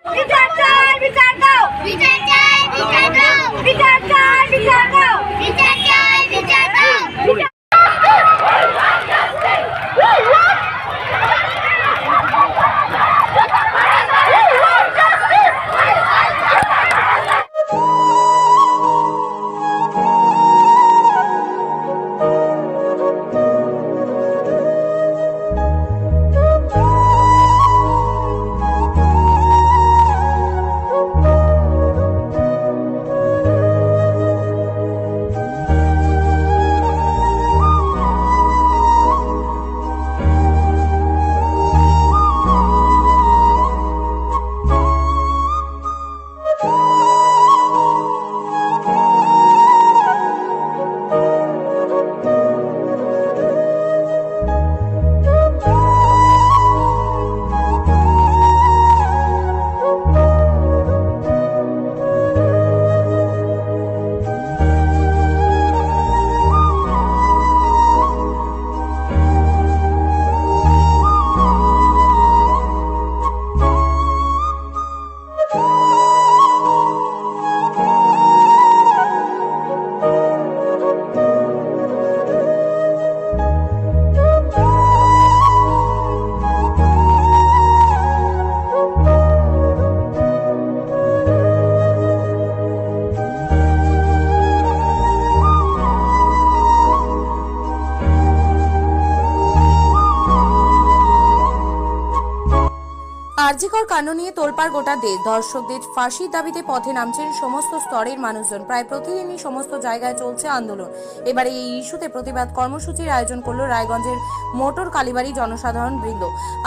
বিচার চাই, বিচার দাও। বিচার চাই, বিচার দাও। বিচার চাই, বিচার দাও। বিচার চাই, বিচার দাও। আরজিকর কাণ্ড নিয়ে তোলপাড় গোটা দেশ। ধর্ষকদের ফাঁসির দাবিতে পথে নামছেন সমস্ত স্তরের মানুষজন। প্রায় প্রতিদিনই সমস্ত জায়গায় চলছে আন্দোলন। এবারে এই ইস্যুতে প্রতিবাদ কর্মসূচির আয়োজন করলো রায়গঞ্জের মোটর কালীবাড়ি জনসাধারণ বৃন্দ।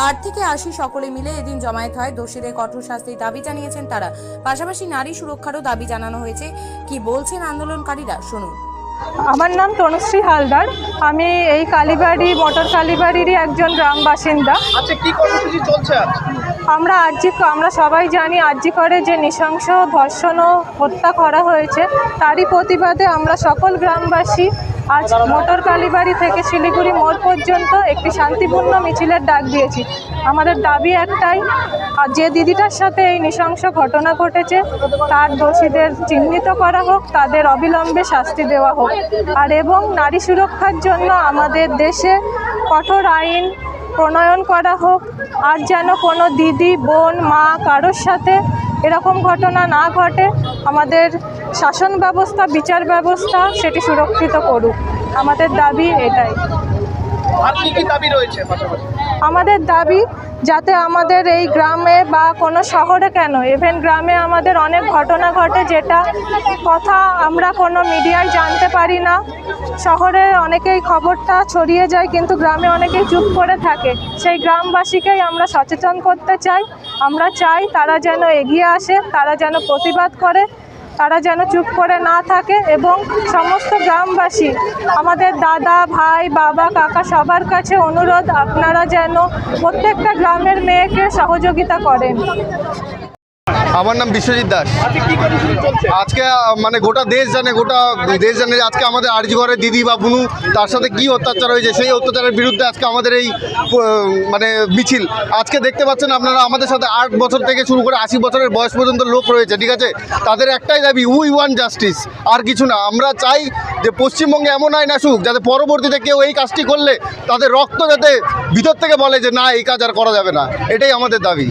8 থেকে 80 সকলে মিলে এদিন জমায়েত হয়। দোষীদের কঠোর শাস্তির দাবি জানিয়েছেন তারা। পাশাপাশি নারী সুরক্ষারও দাবি জানানো হয়েছে। কি বলছেন আন্দোলনকারীরা শুনুন। আমার নাম তনুশ্রী হালদার। আমি এই কালীবাড়ি মোটর কালীবাড়িরই একজন গ্রাম বাসিন্দা। আচ্ছা, কি কর্মসূচি চলছে আজ? আমরা সবাই জানি আরজিকরে যে নৃশংস ধর্ষণ ও হত্যা করা হয়েছে, তারই প্রতিবাদে আমরা সকল গ্রামবাসী আজ মোটর কালীবাড়ি থেকে শিলিগুড়ি মোড় পর্যন্ত একটি শান্তিপূর্ণ মিছিলের ডাক দিয়েছি। আমাদের দাবি একটাই, আর যে দিদিটার সাথে এই নৃশংস ঘটনা ঘটেছে তার দোষীদের চিহ্নিত করা হোক, তাদের অবিলম্বে শাস্তি দেওয়া হোক, আর এবং নারী সুরক্ষার জন্য আমাদের দেশে কঠোর আইন প্রণয়ন করা হোক। আর যেন কোনো দিদি, বোন, মা কারোর সাথে এরকম ঘটনা না ঘটে। আমাদের শাসন ব্যবস্থা, বিচার ব্যবস্থা সেটি সুরক্ষিত করুক। আমাদের দাবি এটাই। আর কি কি দাবি রয়েছে পাশাপাশি? আমাদের দাবি যাতে আমাদের এই গ্রামে বা কোনো শহরে কেন, ইভেন গ্রামে আমাদের অনেক ঘটনা ঘটে যেটা কথা আমরা কোনো মিডিয়ায় জানতে পারি না। শহরে অনেকেই খবরটা ছড়িয়ে যায়, কিন্তু গ্রামে অনেকেই চুপ করে থাকে। সেই গ্রামবাসীকেই আমরা সচেতন করতে চাই। আমরা চাই তারা যেন এগিয়ে আসে, তারা যেন প্রতিবাদ করে, তারা যেন চুপ করে না থাকে। এবং সমস্ত গ্রামবাসী, আমাদের দাদা, ভাই, বাবা, কাকা সবার কাছে অনুরোধ, আপনারা যেন প্রত্যেকটা গ্রামের মেয়েকে সহযোগিতা করেন। আমার নাম বিশ্বজিৎ দাস। আজকে মানে গোটা দেশ জানে আজকে আমাদের আরজিকরের দিদি বা বুনু তার সাথে কি অত্যাচার হয়েছে, সেই অত্যাচারের বিরুদ্ধে আজকে আমাদের এই মানে মিছিল। আজকে দেখতে পাচ্ছেন আপনারা, আমাদের সাথে 8 বছর থেকে শুরু করে 80 বছরের বয়স পর্যন্ত লোক রয়েছে, ঠিক আছে? তাদের একটাই দাবি, উই ওয়ান্ট জাস্টিস, আর কিছু না। আমরা চাই যে পশ্চিমবঙ্গে এমন আইন আসুক যাতে পরবর্তীতে কেউ এই কাজটি করলে তাদের রক্ত যাতে ভিতর থেকে বলে যে না, এই কাজ আর করা যাবে না। এটাই আমাদের দাবি।